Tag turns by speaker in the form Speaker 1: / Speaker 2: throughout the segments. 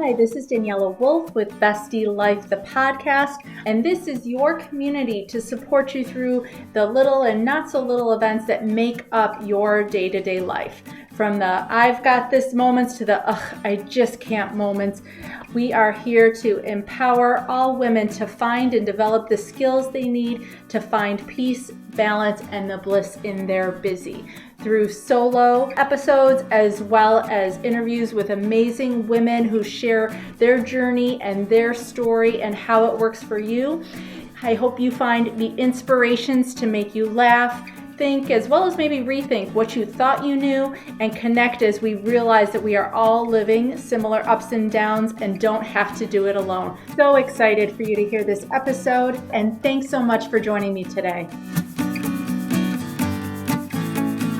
Speaker 1: Hi, this is Daniela Wolf with Bestie Life, the podcast, and this is your community to support you through the little and not so little events that make up your day-to-day life. From the I've got this moments to the I just can't moments. We are here to empower all women to find and develop the skills they need to find peace, balance, and the bliss in their busy. Through solo episodes as well as interviews with amazing women who share their journey and their story and how it works for you. I hope you find the inspirations to make you laugh, think, as well as maybe rethink what you thought you knew, and connect as we realize that we are all living similar ups and downs and don't have to do it alone. So excited for you to hear this episode, and thanks so much for joining me today.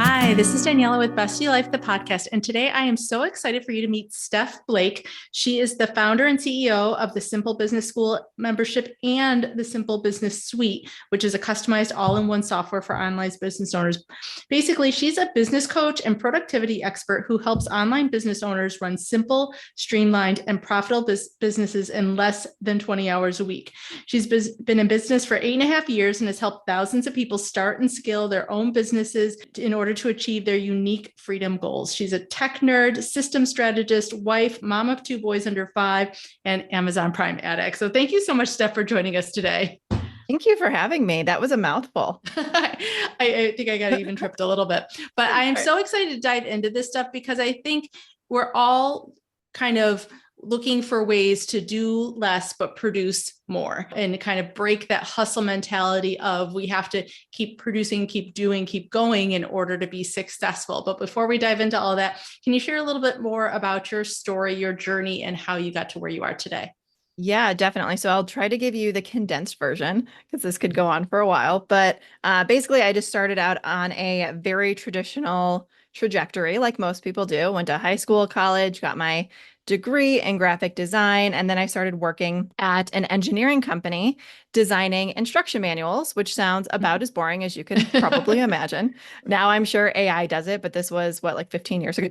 Speaker 1: Hi, this is Daniela with Bestie Life, the podcast, and today I am so excited for you to meet Steph Blake. She is the founder and CEO of the Simple Business School membership and the Simple Business Suite, which is a customized all-in-one software for online business owners. Basically, she's a business coach and productivity expert who helps online business owners run simple, streamlined, and profitable businesses in less than 20 hours a week. She's been in business for 8.5 years and has helped thousands of people start and scale their own businesses in order to achieve their unique freedom goals. She's a tech nerd, system strategist, wife, mom of 2 boys under 5, and Amazon Prime addict. So thank you so much, Steph, for joining us today.
Speaker 2: Thank you for having me. That was a mouthful.
Speaker 1: I think I got even tripped a little bit, but I am so excited to dive into this stuff because I think we're all kind of looking for ways to do less, but produce more and kind of break that hustle mentality of we have to keep producing, keep doing, keep going in order to be successful. But before we dive into all that, can you share a little bit more about your story, your journey, and how you got to where you are today?
Speaker 2: Yeah, definitely. So I'll try to give you the condensed version because this could go on for a while. But basically, I just started out on a very traditional trajectory, like most people do. Went to high school, college, got my degree in graphic design, and then I started working at an engineering company designing instruction manuals, which sounds about as boring as you can probably imagine. Now I'm sure AI does it, but this was like 15 years ago.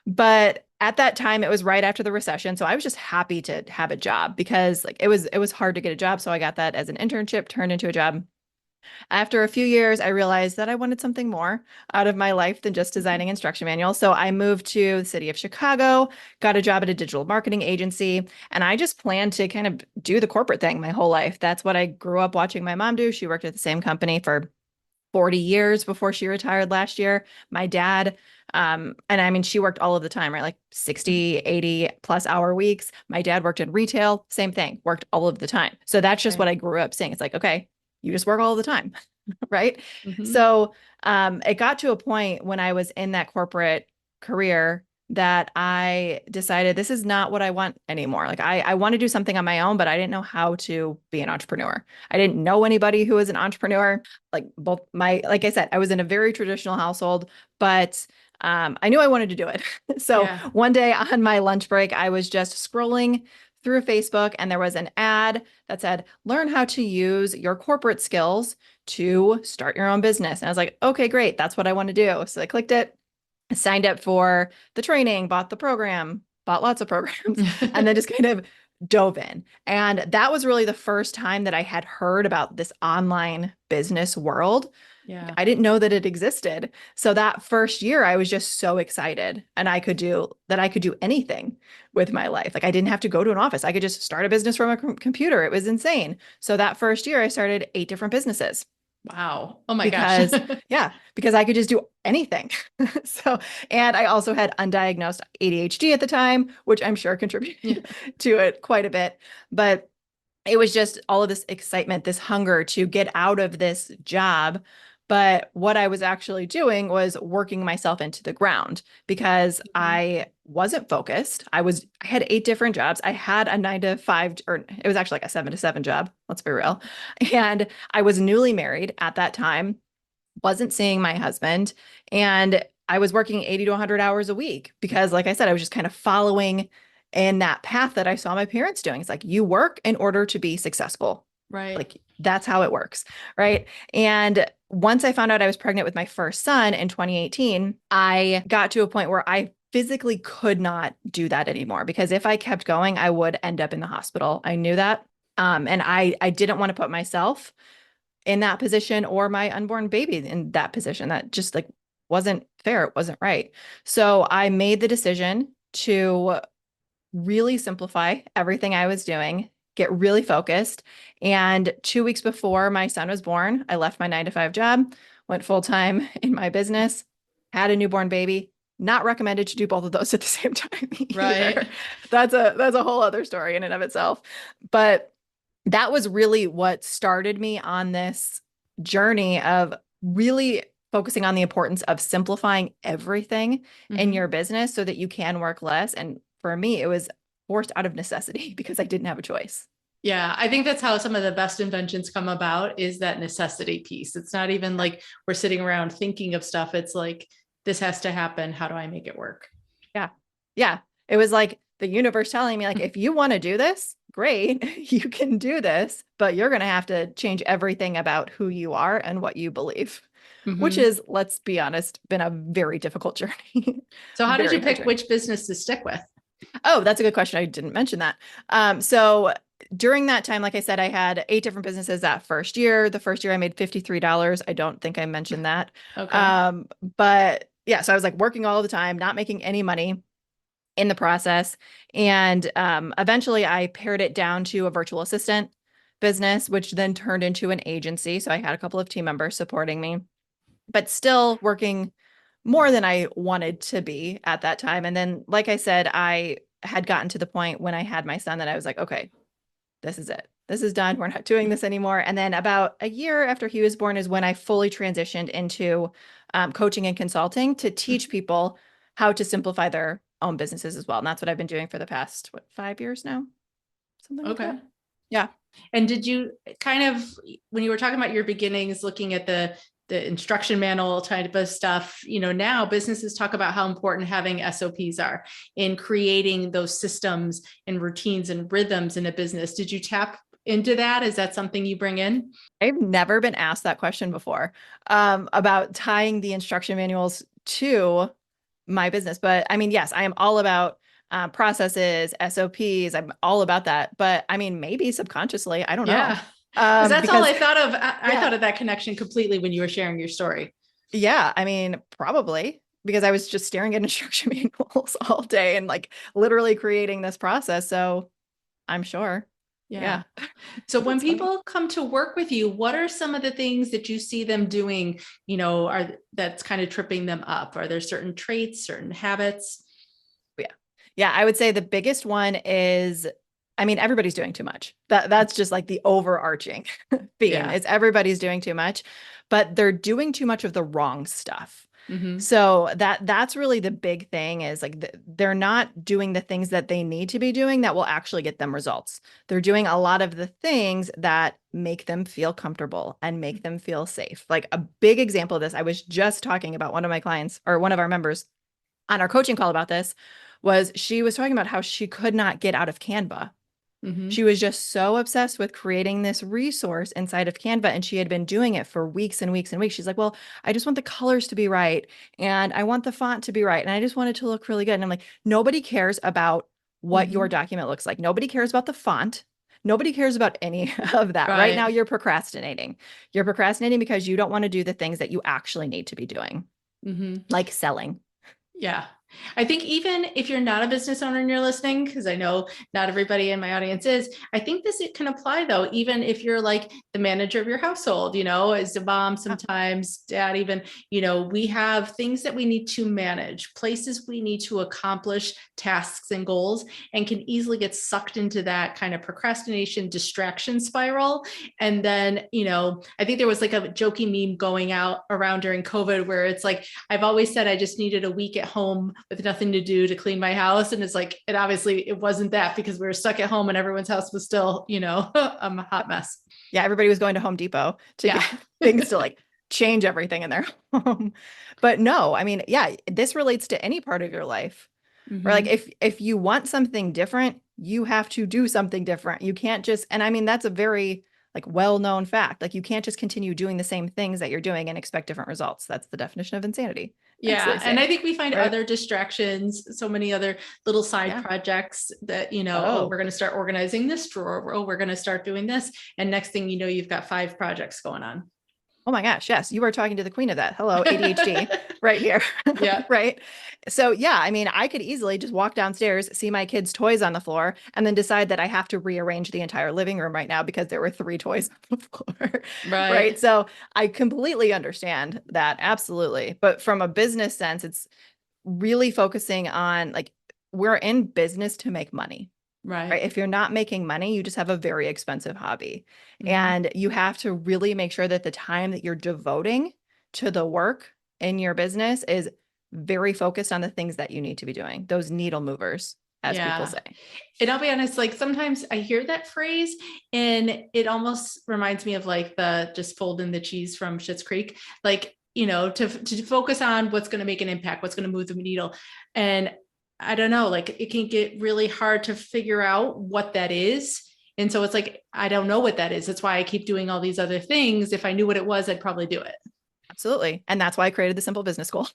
Speaker 2: But at that time, it was right after the recession. So I was just happy to have a job because it was hard to get a job. So I got that as an internship, turned into a job. After a few years, I realized that I wanted something more out of my life than just designing instruction manuals. So I moved to the city of Chicago, got a job at a digital marketing agency, and I just planned to kind of do the corporate thing my whole life. That's what I grew up watching my mom do. She worked at the same company for 40 years before she retired last year. My dad, and I mean, she worked all of the time, right? Like 60, 80 plus hour weeks. My dad worked in retail, same thing, worked all of the time. So that's just what I grew up seeing. It's like, okay, you just work all the time, right? So it got to a point when I was in that corporate career that I decided this is not what I want anymore. Like I want to do something on my own, but I didn't know how to be an entrepreneur. I didn't know anybody who was an entrepreneur. Like I said, I was in a very traditional household, but I knew I wanted to do it. So one day on my lunch break, I was just scrolling through Facebook and there was an ad that said, learn how to use your corporate skills to start your own business. And I was like, okay, great. That's what I want to do. So I clicked it, signed up for the training, bought the program, bought lots of programs, and then just kind of dove in. And that was really the first time that I had heard about this online business world. Yeah. I didn't know that it existed. So that first year I was just so excited and I could do anything with my life. Like I didn't have to go to an office. I could just start a business from a computer. It was insane. So that first year I started 8 different businesses.
Speaker 1: Wow. Oh my gosh.
Speaker 2: Because I could just do anything. And I also had undiagnosed ADHD at the time, which I'm sure contributed to it quite a bit. But it was just all of this excitement, this hunger to get out of this job. But what I was actually doing was working myself into the ground because I wasn't focused. I had 8 different jobs. I had a 9 to 5, or it was actually like a 7 to 7 job. Let's be real. And I was newly married at that time, wasn't seeing my husband, and I was working 80 to 100 hours a week because, like I said, I was just kind of following in that path that I saw my parents doing. It's like, you work in order to be successful. Right. Like that's how it works. Right. And once I found out I was pregnant with my first son in 2018, I got to a point where I physically could not do that anymore, because if I kept going, I would end up in the hospital. I knew that. And I didn't want to put myself in that position or my unborn baby in that position. That just like wasn't fair. It wasn't right. So I made the decision to really simplify everything I was doing, get really focused. And 2 weeks before my son was born, I left my 9 to 5 job, went full time in my business, had a newborn baby. Not recommended to do both of those at the same time either.
Speaker 1: Right.
Speaker 2: That's a whole other story in and of itself. But that was really what started me on this journey of really focusing on the importance of simplifying everything in your business so that you can work less. And for me, it was forced out of necessity because I didn't have a choice.
Speaker 1: Yeah, I think that's how some of the best inventions come about, is that necessity piece. It's not even like we're sitting around thinking of stuff. It's like, this has to happen. How do I make it work?
Speaker 2: Yeah. Yeah. It was like the universe telling me, like, if you want to do this, great, you can do this, but you're going to have to change everything about who you are and what you believe, which is, let's be honest, been a very difficult journey.
Speaker 1: So how did
Speaker 2: Very
Speaker 1: you
Speaker 2: hard
Speaker 1: pick
Speaker 2: journey.
Speaker 1: which business to stick with?
Speaker 2: Oh, that's a good question. I didn't mention that. So during that time, like I said, I had 8 different businesses that first year. The first year I made $53. I don't think I mentioned that.
Speaker 1: Okay.
Speaker 2: But yeah, so I was like working all the time, not making any money in the process. And eventually I pared it down to a virtual assistant business, which then turned into an agency. So I had a couple of team members supporting me, but still working more than I wanted to be at that time. And then, like I said, I had gotten to the point when I had my son that I was like, okay, this is it. This is done. We're not doing this anymore. And then about a year after he was born is when I fully transitioned into coaching and consulting to teach people how to simplify their own businesses as well. And that's what I've been doing for the past, 5 years now? Something like
Speaker 1: Okay.
Speaker 2: that. Yeah.
Speaker 1: And did you kind of, when you were talking about your beginnings, looking at the instruction manual type of stuff, now businesses talk about how important having SOPs are in creating those systems and routines and rhythms in a business. Did you tap into that? Is that something you bring in?
Speaker 2: I've never been asked that question before, about tying the instruction manuals to my business. But I mean, yes, I am all about processes, SOPs. I'm all about that. But I mean, maybe subconsciously, I don't know.
Speaker 1: Yeah. Because that's all
Speaker 2: Because
Speaker 1: I thought of. I thought of that connection completely when you were sharing your story.
Speaker 2: yeah, I mean, probably because I was just staring at instruction manuals all day and like literally creating this process. So I'm sure.
Speaker 1: Yeah.
Speaker 2: Yeah.
Speaker 1: So when
Speaker 2: That's funny.
Speaker 1: people come to work with you, what are some of the things that you see them doing, that's kind of tripping them up? Are there certain traits, certain habits?
Speaker 2: Yeah. Yeah. I would say the biggest one is, I mean, everybody's doing too much. That's just like the overarching theme
Speaker 1: Yeah.
Speaker 2: is everybody's doing too much, but they're doing too much of the wrong stuff.
Speaker 1: Mm-hmm.
Speaker 2: So that's really the big thing is like they're not doing the things that they need to be doing that will actually get them results. They're doing a lot of the things that make them feel comfortable and make them feel safe. Like a big example of this, I was just talking about one of my clients or one of our members on our coaching call about this, was she was talking about how she could not get out of Canva.
Speaker 1: Mm-hmm.
Speaker 2: She was just so obsessed with creating this resource inside of Canva, and she had been doing it for weeks and weeks and weeks. She's like, well, I just want the colors to be right, and I want the font to be right, and I just want it to look really good. And I'm like, nobody cares about what your document looks like. Nobody cares about the font. Nobody cares about any of that. Right now,
Speaker 1: Right.
Speaker 2: you're procrastinating. You're procrastinating because you don't want to do the things that you actually need to be doing,
Speaker 1: Mm-hmm.
Speaker 2: like selling.
Speaker 1: Yeah. I think even if you're not a business owner and you're listening, because I know not everybody in my audience is, I think it can apply though, even if you're like the manager of your household, as a mom, sometimes dad, even, we have things that we need to manage, places we need to accomplish tasks and goals, and can easily get sucked into that kind of procrastination, distraction spiral. And then, I think there was like a jokey meme going out around during COVID where it's like, I've always said I just needed a week at home with nothing to do to clean my house. And it's like, it obviously it wasn't that, because we were stuck at home and everyone's house was still, a hot mess.
Speaker 2: Yeah, everybody was going to Home Depot to get things to like change everything in their home. But no, I mean, yeah, this relates to any part of your life. Or like if you want something different, you have to do something different. You can't just, and I mean, that's a very like well-known fact. Like you can't just continue doing the same things that you're doing and expect different results. That's the definition of insanity.
Speaker 1: Yeah. And I think we find
Speaker 2: right?
Speaker 1: other distractions, so many other little side
Speaker 2: Yeah.
Speaker 1: projects that, you know,
Speaker 2: Oh.
Speaker 1: we're going to start organizing this drawer. Oh, we're going to start doing this. And next thing you know, you've got 5 projects going on.
Speaker 2: Oh my gosh, yes, you are talking to the queen of that. Hello, ADHD right here.
Speaker 1: Yeah.
Speaker 2: Right. So yeah, I mean, I could easily just walk downstairs, see my kids' toys on the floor, and then decide that I have to rearrange the entire living room right now because there were 3 toys on the floor.
Speaker 1: Right.
Speaker 2: Right. So I completely understand that. Absolutely. But from a business sense, it's really focusing on like, we're in business to make money. Right. If you're not making money, you just have a very expensive hobby.
Speaker 1: Mhm.
Speaker 2: And you have to really make sure that the time that you're devoting to the work in your business is very focused on the things that you need to be doing, those needle movers, as people say.
Speaker 1: And I'll be honest, like sometimes I hear that phrase and it almost reminds me of like the just folding the cheese from Schitt's Creek, like, you know, to focus on what's going to make an impact, what's going to move the needle. And I don't know, like it can get really hard to figure out what that is. And so it's like, I don't know what that is. That's why I keep doing all these other things. If I knew what it was, I'd probably do it.
Speaker 2: Absolutely. And that's why I created the Simple Business School.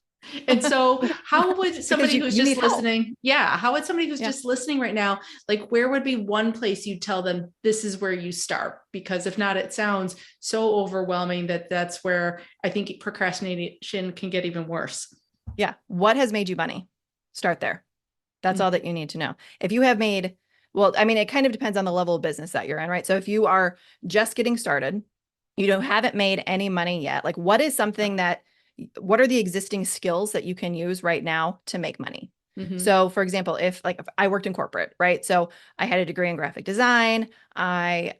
Speaker 1: And so how would somebody who's just listening, how would somebody who's just listening right now, like where would be one place you'd tell them this is where you start? Because if not, it sounds so overwhelming that that's where I think procrastination can get even worse.
Speaker 2: Yeah. What has made you money? Start there. That's all that you need to know. If you have made, well, I mean, it kind of depends on the level of business that you're in, right? So if you are just getting started, you haven't made any money yet, like what is something what are the existing skills that you can use right now to make money? Mm-hmm. So for example, if I worked in corporate, right? So I had a degree in graphic design. I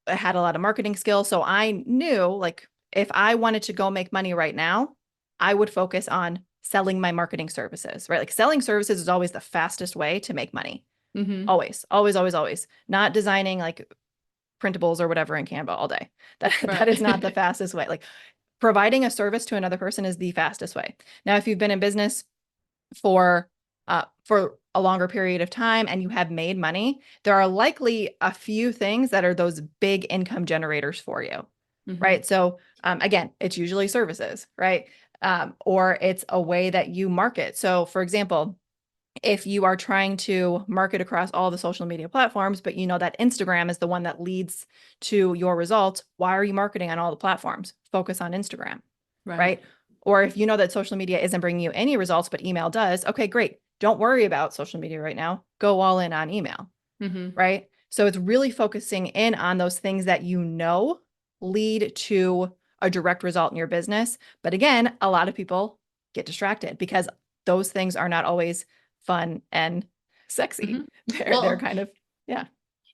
Speaker 2: had a lot of marketing skills. So I knew like if I wanted to go make money right now, I would focus on selling my marketing services, right? Like selling services is always the fastest way to make money. Mm-hmm. Always, always, always, always. Not designing like printables or whatever in Canva all day. That is not the fastest way. Like providing a service to another person is the fastest way. Now, if you've been in business for a longer period of time and you have made money, there are likely a few things that are those big income generators for you, mm-hmm. right? So again, it's usually services, right? Or it's a way that you market. So for example, if you are trying to market across all the social media platforms, but you know that Instagram is the one that leads to your results, why are you marketing on all the platforms? Focus on Instagram, right? Or if you know that social media isn't bringing you any results, but email does, okay, great. Don't worry about social media right now. Go all in on email, mm-hmm. right? So it's really focusing in on those things that you know lead to a direct result in your business. But again, a lot of people get distracted because those things are not always fun and sexy. Mm-hmm. They're kind of,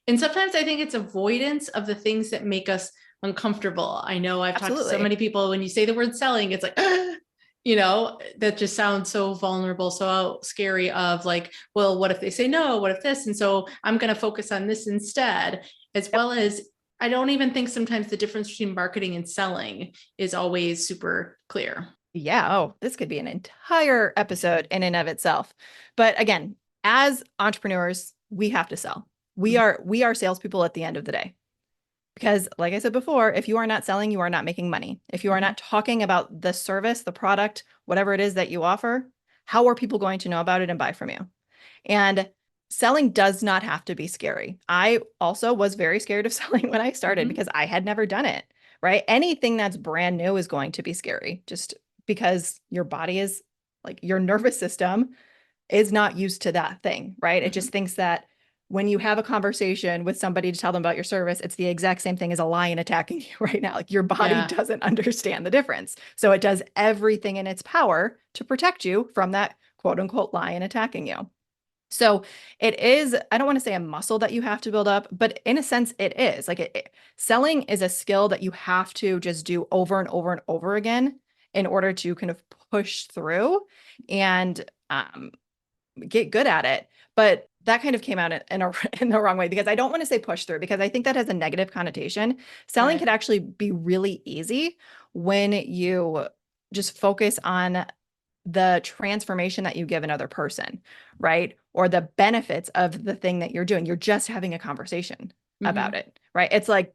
Speaker 1: And sometimes I think it's avoidance of the things that make us uncomfortable. I know I've talked to so many people, when you say the word selling, it's like, you know, that just sounds so vulnerable, so scary of like, well, what if they say no? What if this? And so I'm going to focus on this instead, as well as I don't even think sometimes the difference between marketing and selling is always super clear.
Speaker 2: Yeah. Oh, this could be an entire episode in and of itself. But again, as entrepreneurs, we have to sell. We are salespeople at the end of the day. Because like I said before, if you are not selling, you are not making money. If you are not talking about the service, the product, whatever it is that you offer, how are people going to know about it and buy from you? And selling does not have to be scary. I also was very scared of selling when I started because I had never done it, right? Anything that's brand new is going to be scary just because your body is like, your nervous system is not used to that thing, right? It just thinks that when you have a conversation with somebody to tell them about your service, it's the exact same thing as a lion attacking you right now. Like your body doesn't understand the difference. So it does everything in its power to protect you from that quote unquote lion attacking you. So it is, I don't want to say a muscle that you have to build up, but in a sense it is. Like selling is a skill that you have to just do over and over and over again in order to kind of push through and get good at it. But that kind of came out in the wrong way, because I don't want to say push through, because I think that has a negative connotation. Selling could actually be really easy when you just focus on the transformation that you give another person, right? Or the benefits of the thing that you're doing. You're just having a conversation about it, right? It's like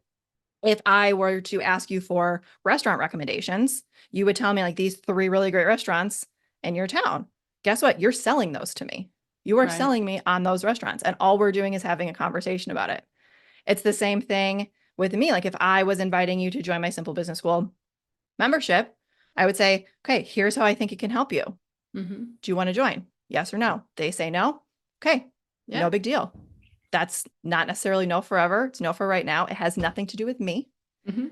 Speaker 2: If I were to ask you for restaurant recommendations, you would tell me like these 3 really great restaurants in your town. Guess what? You're selling those to me. You are
Speaker 1: Right.
Speaker 2: selling me on those restaurants, and all we're doing is having a conversation about it. It's the same thing with me. Like if I was inviting you to join my Simple Business School membership, I would say, okay, here's how I think it can help you.
Speaker 1: Mm-hmm.
Speaker 2: Do you want to join? Yes or no? They say no. Okay, no
Speaker 1: Yeah.
Speaker 2: big deal. That's not necessarily no forever. It's no for right now. It has nothing to do with me.
Speaker 1: Mm-hmm.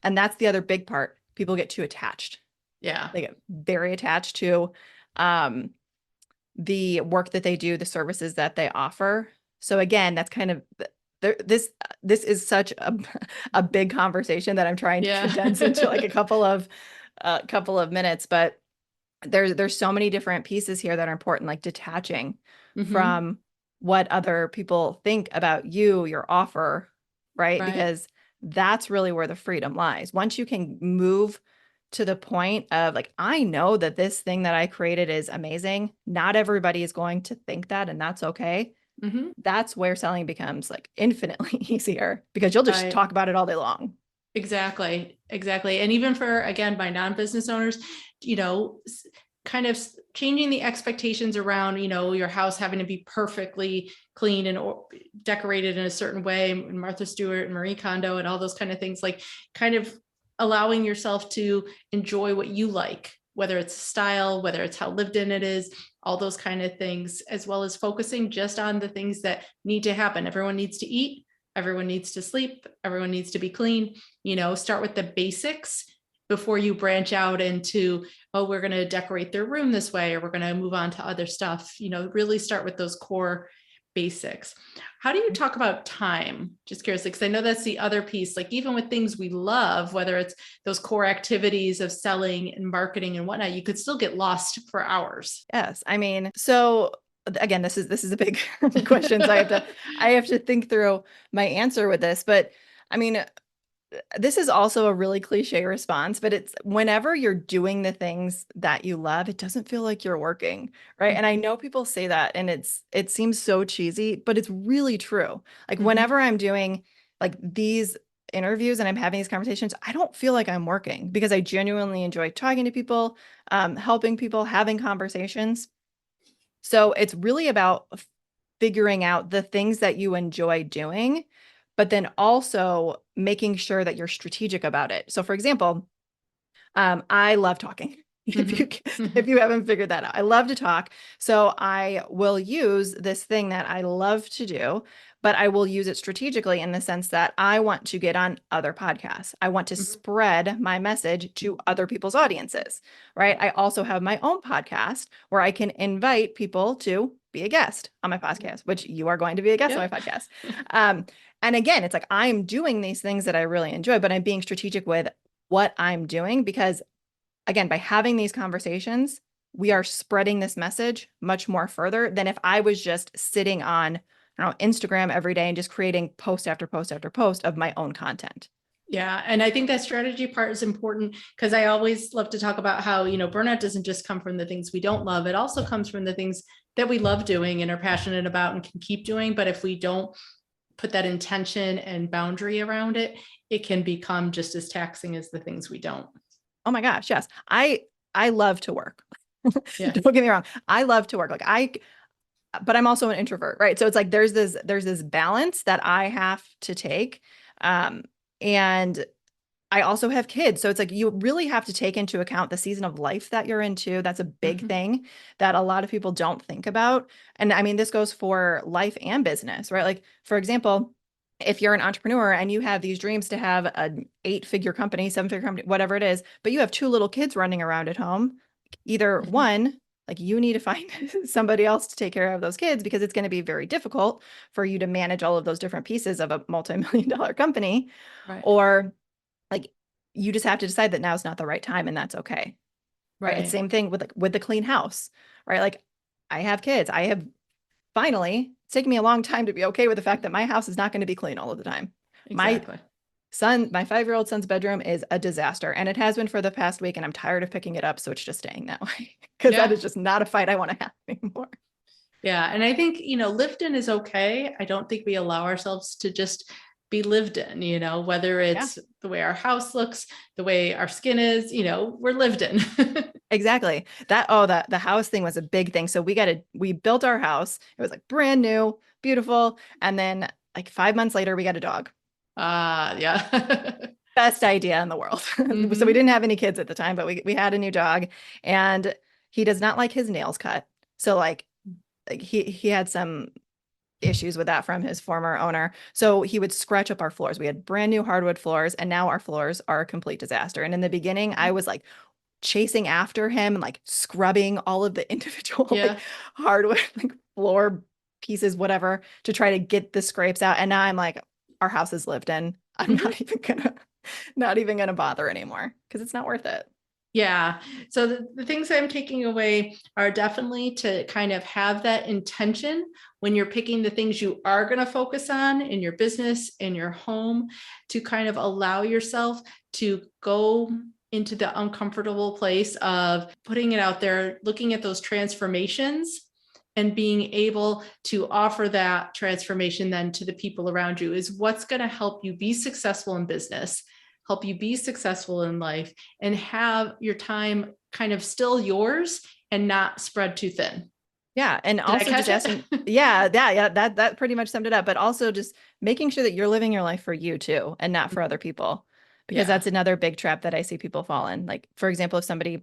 Speaker 2: And that's the other big part. People get too attached.
Speaker 1: Yeah.
Speaker 2: They get very attached to um, the work that they do, the services that they offer. So again, that's kind of this is such a big conversation that I'm trying to
Speaker 1: Yeah.
Speaker 2: condense into like a couple of minutes, but there's so many different pieces here that are important, like detaching
Speaker 1: Mm-hmm.
Speaker 2: from what other people think about you, your offer, right?
Speaker 1: Right.
Speaker 2: Because that's really where the freedom lies. Once you can move to the point of like, I know that this thing that I created is amazing. Not everybody is going to think that, and that's okay.
Speaker 1: Mm-hmm.
Speaker 2: That's where selling becomes like infinitely easier because you'll just
Speaker 1: Right.
Speaker 2: talk about it all day long.
Speaker 1: Exactly. Exactly. And even for, again, my non-business owners, kind of changing the expectations around, your house having to be perfectly clean and decorated in a certain way, and Martha Stewart and Marie Kondo and all those kind of things, like kind of allowing yourself to enjoy what you like, whether it's style, whether it's how lived in it is, all those kind of things, as well as focusing just on the things that need to happen. Everyone needs to eat. Everyone needs to sleep. Everyone needs to be clean. Start with the basics before you branch out into, oh, we're going to decorate their room this way, or we're going to move on to other stuff. Really start with those core basics. How do you talk about time? Just curious, because I know that's the other piece, like even with things we love, whether it's those core activities of selling and marketing and whatnot, you could still get lost for hours.
Speaker 2: Yes. I mean, so again, this is a big question. So I have to think through my answer with this. But I mean, this is also a really cliche response, but it's whenever you're doing the things that you love, it doesn't feel like you're working, right? And I know people say that and it seems so cheesy, but it's really true. Like
Speaker 1: Mm-hmm.
Speaker 2: whenever I'm doing like these interviews and I'm having these conversations, I don't feel like I'm working because I genuinely enjoy talking to people, helping people, having conversations. So it's really about figuring out the things that you enjoy doing, but then also making sure that you're strategic about it. So for example, I love talking. If
Speaker 1: Mm-hmm.
Speaker 2: you haven't figured that out, I love to talk. So I will use this thing that I love to do, but I will use it strategically in the sense that I want to get on other podcasts. I want to
Speaker 1: Mm-hmm.
Speaker 2: spread my message to other people's audiences, right? I also have my own podcast where I can invite people to be a guest on my podcast, which you are going to be a guest on
Speaker 1: Yeah.
Speaker 2: my podcast. Um, and again, it's like I'm doing these things that I really enjoy, but I'm being strategic with what I'm doing because again, by having these conversations, we are spreading this message much more further than if I was just sitting on, I don't know, Instagram every day and just creating post after post after post of my own content.
Speaker 1: Yeah. And I think that strategy part is important because I always love to talk about how, burnout doesn't just come from the things we don't love. It also comes from the things that we love doing and are passionate about and can keep doing. But if we don't put that intention and boundary around it, it can become just as taxing as the things we don't.
Speaker 2: Oh my gosh, yes. I love to work.
Speaker 1: Yeah.
Speaker 2: Don't get me wrong. I love to work. But I'm also an introvert, right? So it's like there's this balance that I have to take. And I also have kids. So it's like you really have to take into account the season of life that you're into. That's a big
Speaker 1: Mm-hmm.
Speaker 2: thing that a lot of people don't think about. And I mean, this goes for life and business, right? Like, for example, if you're an entrepreneur and you have these dreams to have an 8-figure company, 7-figure company, whatever it is, but you have 2 little kids running around at home, either
Speaker 1: Mm-hmm.
Speaker 2: one, like you need to find somebody else to take care of those kids because it's going to be very difficult for you to manage all of those different pieces of a multi-million dollar company,
Speaker 1: Right.
Speaker 2: or like you just have to decide that now is not the right time and that's okay. Right. It's
Speaker 1: Right.
Speaker 2: same thing with with the clean house, right? Like I have kids. I have finally, it's taken me a long time to be okay with the fact that my house is not going to be clean all of the time. My
Speaker 1: Exactly.
Speaker 2: my 5-year-old son's bedroom is a disaster and it has been for the past week and I'm tired of picking it up. So it's just staying that way because that
Speaker 1: Yeah.
Speaker 2: is just not a fight I want to have anymore.
Speaker 1: Yeah. And I think, lift in is okay. I don't think we allow ourselves to just be lived in, whether
Speaker 2: Yeah,
Speaker 1: it's the way our house looks, the way our skin is, we're lived in.
Speaker 2: exactly. The house thing was a big thing. So we built our house. It was like brand new, beautiful. And then like 5 months later, we got a dog.
Speaker 1: Yeah.
Speaker 2: Best idea in the world. So we
Speaker 1: Hmm.
Speaker 2: didn't have any kids at the time, but we had a new dog, and he does not like his nails cut. So like he had some issues with that from his former owner. So he would scratch up our floors. We had brand new hardwood floors, and now our floors are a complete disaster. And in the beginning, I was like chasing after him and like scrubbing all of the individual like
Speaker 1: Yeah.
Speaker 2: hardwood like floor pieces, whatever, to try to get the scrapes out. And now I'm like, our house is lived in. I'm
Speaker 1: Hmm.
Speaker 2: not even gonna bother anymore because it's not worth it.
Speaker 1: Yeah. So the things I'm taking away are definitely to kind of have that intention when you're picking the things you are going to focus on in your business, in your home, to kind of allow yourself to go into the uncomfortable place of putting it out there, looking at those transformations and being able to offer that transformation then to the people around you is what's going to help you be successful in business, help you be successful in life, and have your time kind of still yours and not spread too thin.
Speaker 2: Yeah. And
Speaker 1: Did I
Speaker 2: also
Speaker 1: catch
Speaker 2: just
Speaker 1: it?
Speaker 2: asking, yeah, that pretty much summed it up. But also just making sure that you're living your life for you too, and not for other people. Because
Speaker 1: Yeah.
Speaker 2: that's another big trap that I see people fall in. Like, for example, if somebody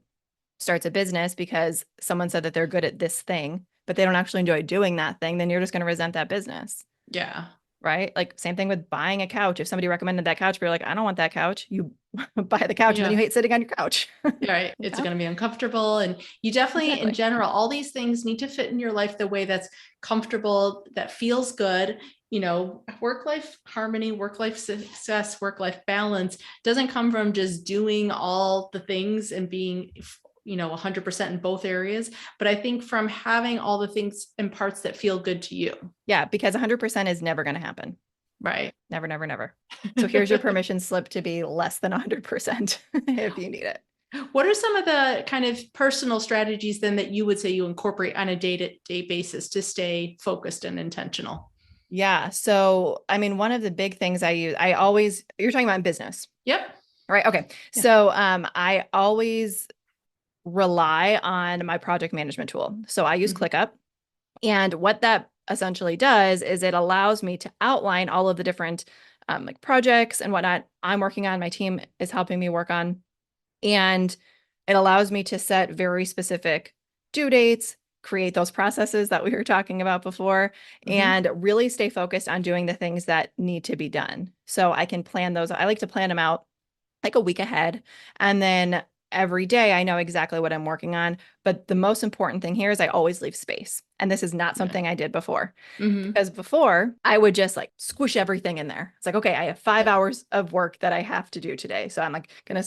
Speaker 2: starts a business because someone said that they're good at this thing, but they don't actually enjoy doing that thing, then you're just going to resent that business.
Speaker 1: Yeah.
Speaker 2: Right? Like same thing with buying a couch. If somebody recommended that couch, but you're like, I don't want that couch, you buy the couch and then you
Speaker 1: Yeah.
Speaker 2: hate sitting on your couch.
Speaker 1: Right. It's
Speaker 2: Yeah,
Speaker 1: going to be uncomfortable. And you definitely, in
Speaker 2: exactly.
Speaker 1: general, all these things need to fit in your life the way that's comfortable, that feels good. Work life harmony, work life success, work life balance doesn't come from just doing all the things and being 100% in both areas, but I think from having all the things and parts that feel good to you.
Speaker 2: Yeah, because 100% is never going to happen.
Speaker 1: Right.
Speaker 2: Never, never, never. So here's your permission slip to be less than 100% if you need it.
Speaker 1: What are some of the kind of personal strategies then that you would say you incorporate on a day-to-day basis to stay focused and intentional?
Speaker 2: Yeah. So, I mean, one of the big things you're talking about in business,
Speaker 1: Yep.
Speaker 2: right? Okay.
Speaker 1: Yeah.
Speaker 2: So, I always rely on my project management tool. So I use
Speaker 1: Mhm.
Speaker 2: ClickUp. And what that essentially does is it allows me to outline all of the different like projects and whatnot I'm working on, my team is helping me work on. And it allows me to set very specific due dates, create those processes that we were talking about before,
Speaker 1: Mhm.
Speaker 2: and really stay focused on doing the things that need to be done. So I can plan those. I like to plan them out like a week ahead. And then every day I know exactly what I'm working on. But the most important thing here is I always leave space. And this is not
Speaker 1: Yeah.
Speaker 2: something I did before.
Speaker 1: Mhm.
Speaker 2: Because before I would just like squish everything in there. It's like, okay, I have 5 hours of work that I have to do today. So I'm like gonna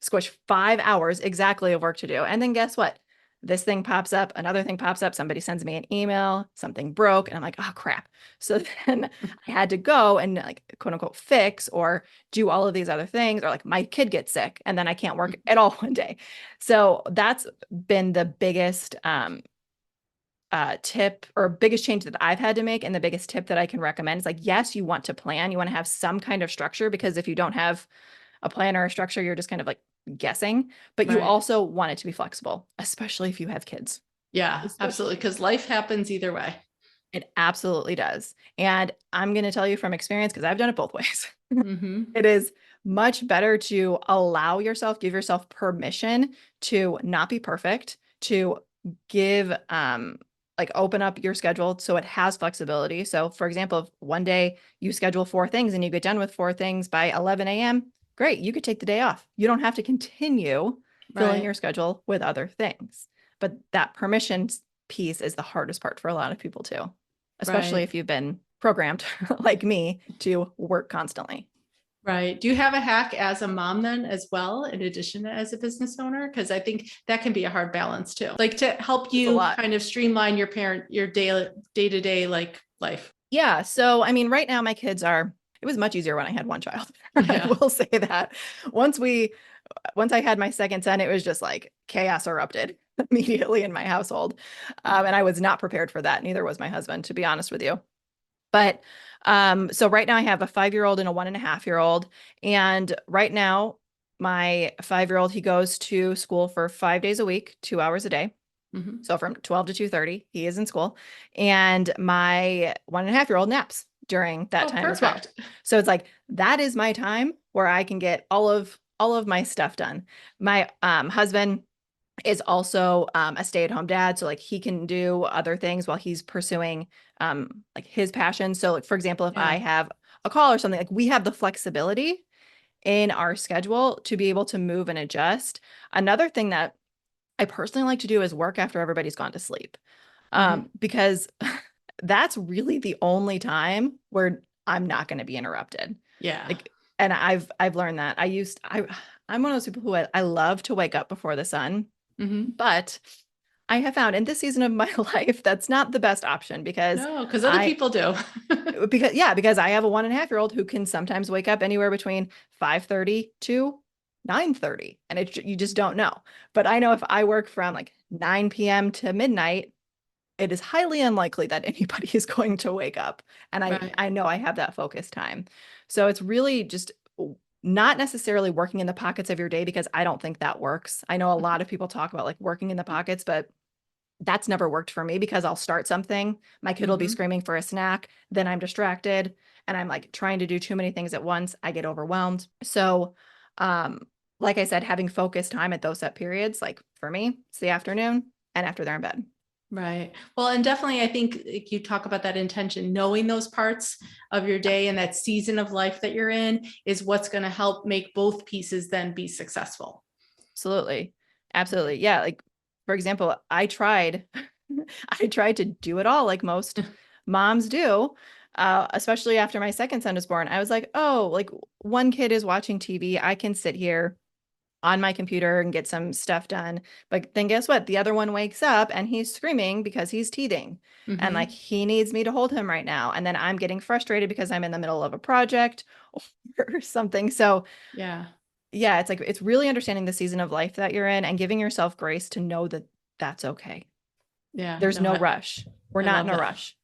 Speaker 2: squish 5 hours exactly of work to do. And then guess what? This thing pops up, another thing pops up, somebody sends me an email, something broke, and I'm like, oh crap. So then I had to go and like quote unquote fix or do all of these other things, or like my kid gets sick and then I can't work at all one day. So that's been the biggest tip or biggest change that I've had to make, and the biggest tip that I can recommend is like, yes, you want to plan, you want to have some kind of structure, because if you don't have a plan or a structure, you're just kind of like guessing, but you
Speaker 1: Right.
Speaker 2: also want it to be flexible, especially if you have kids.
Speaker 1: Yeah, absolutely.
Speaker 2: Especially.
Speaker 1: Because life happens either way.
Speaker 2: It absolutely does. And I'm going to tell you from experience, because I've done it both ways.
Speaker 1: Mhm.
Speaker 2: It is much better to allow yourself, give yourself permission to not be perfect, to give, like open up your schedule so it has flexibility. So, for example, if one day you schedule 4 things and you get done with 4 things by 11 a.m., great, you could take the day off. You don't have to continue filling
Speaker 1: Right.
Speaker 2: your schedule with other things. But that permission piece is the hardest part for a lot of people too, especially
Speaker 1: Right.
Speaker 2: if you've been programmed like me to work constantly.
Speaker 1: Right. Do you have a hack as a mom then as well, in addition to as a business owner? Because I think that can be a hard balance too. Like to help
Speaker 2: It's a
Speaker 1: you
Speaker 2: lot.
Speaker 1: kind of streamline your day to day like life.
Speaker 2: Yeah. So, I mean, right now my kids it was much easier when I had one child. I
Speaker 1: Yeah.
Speaker 2: will say that. Once once I had my second son, it was just like chaos erupted immediately in my household. And I was not prepared for that. Neither was my husband, to be honest with you. But so right now I have a 5-year-old and a 1.5-year-old. And right now, my 5-year-old, he goes to school for 5 days a week, 2 hours a day.
Speaker 1: Mm-hmm.
Speaker 2: So from 12 to 2:30, he is in school. And my 1.5-year-old naps during that time as well.
Speaker 1: Perfect.
Speaker 2: So it's like, that is my time where I can get all of my stuff done. My husband is also a stay-at-home dad, so like he can do other things while he's pursuing like his passion. So like, for example, if I have a call or something, like we have the flexibility in our schedule to be able to move and adjust. Another thing that I personally like to do is work after everybody's gone to sleep, because that's really the only time where I'm not going to be interrupted.
Speaker 1: Yeah.
Speaker 2: Like, and I've learned that. I'm one of those people who I love to wake up before the sun, but I have found in this season of my life that's not the best option because
Speaker 1: other people do.
Speaker 2: because I have a 1.5-year-old who can sometimes wake up anywhere between 5:30 to 9:30, and you just don't know. But I know if I work from like 9 p.m. to midnight, it is highly unlikely that anybody is going to wake up. And I know I have that focus time. So it's really just not necessarily working in the pockets of your day, because I don't think that works. I know a lot of people talk about like working in the pockets, but that's never worked for me because I'll start something, my kid will be screaming for a snack, then I'm distracted and I'm like trying to do too many things at once. I get overwhelmed. So, like I said, having focused time at those set periods, like for me, it's the afternoon and after they're in bed.
Speaker 1: Right. Well, and definitely, I think you talk about that intention, knowing those parts of your day and that season of life that you're in is what's going to help make both pieces then be successful.
Speaker 2: Absolutely. Absolutely. Yeah. Like, for example, I tried to do it all like most moms do, especially after my second son was born. I was like, oh, like one kid is watching TV. I can sit here on my computer and get some stuff done. But then guess what? The other one wakes up and he's screaming because he's teething. And like, he needs me to hold him right now. And then I'm getting frustrated because I'm in the middle of a project or something. So yeah, it's like, it's really understanding the season of life that you're in and giving yourself grace to know that that's okay.
Speaker 1: Yeah.
Speaker 2: There's no rush. We're not in a rush.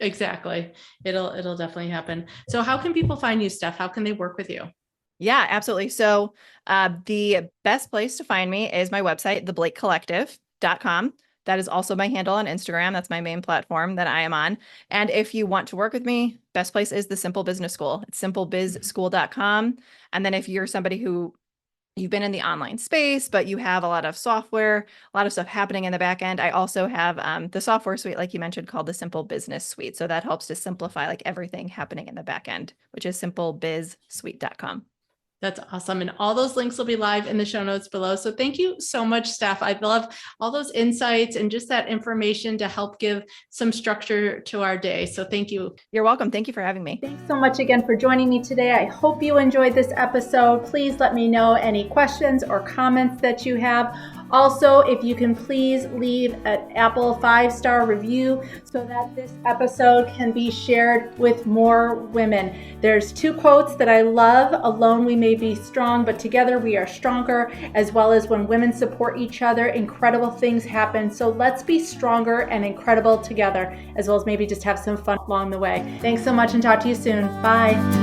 Speaker 1: Exactly. It'll definitely happen. So how can people find you, Steph? How can they work with you?
Speaker 2: Yeah, absolutely. So the best place to find me is my website, theblakecollective.com. That is also my handle on Instagram. That's my main platform that I am on. And if you want to work with me, best place is the Simple Business School. It's simplebizschool.com. And then if you're somebody who you've been in the online space, but you have a lot of software, a lot of stuff happening in the back end, I also have the software suite, like you mentioned, called the Simple Business Suite. So that helps to simplify like everything happening in the back end, which is simplebizsuite.com.
Speaker 1: That's awesome. And all those links will be live in the show notes below. So thank you so much, Steph. I love all those insights and just that information to help give some structure to our day. So thank you.
Speaker 2: You're welcome. Thank you for having me.
Speaker 1: Thanks so much again for joining me today. I hope you enjoyed this episode. Please let me know any questions or comments that you have. Also, if you can please leave an Apple 5-star review so that this episode can be shared with more women. There's 2 quotes that I love. Alone we may be strong, but together we are stronger, as well as when women support each other, incredible things happen. So let's be stronger and incredible together, as well as maybe just have some fun along the way. Thanks so much and talk to you soon. Bye.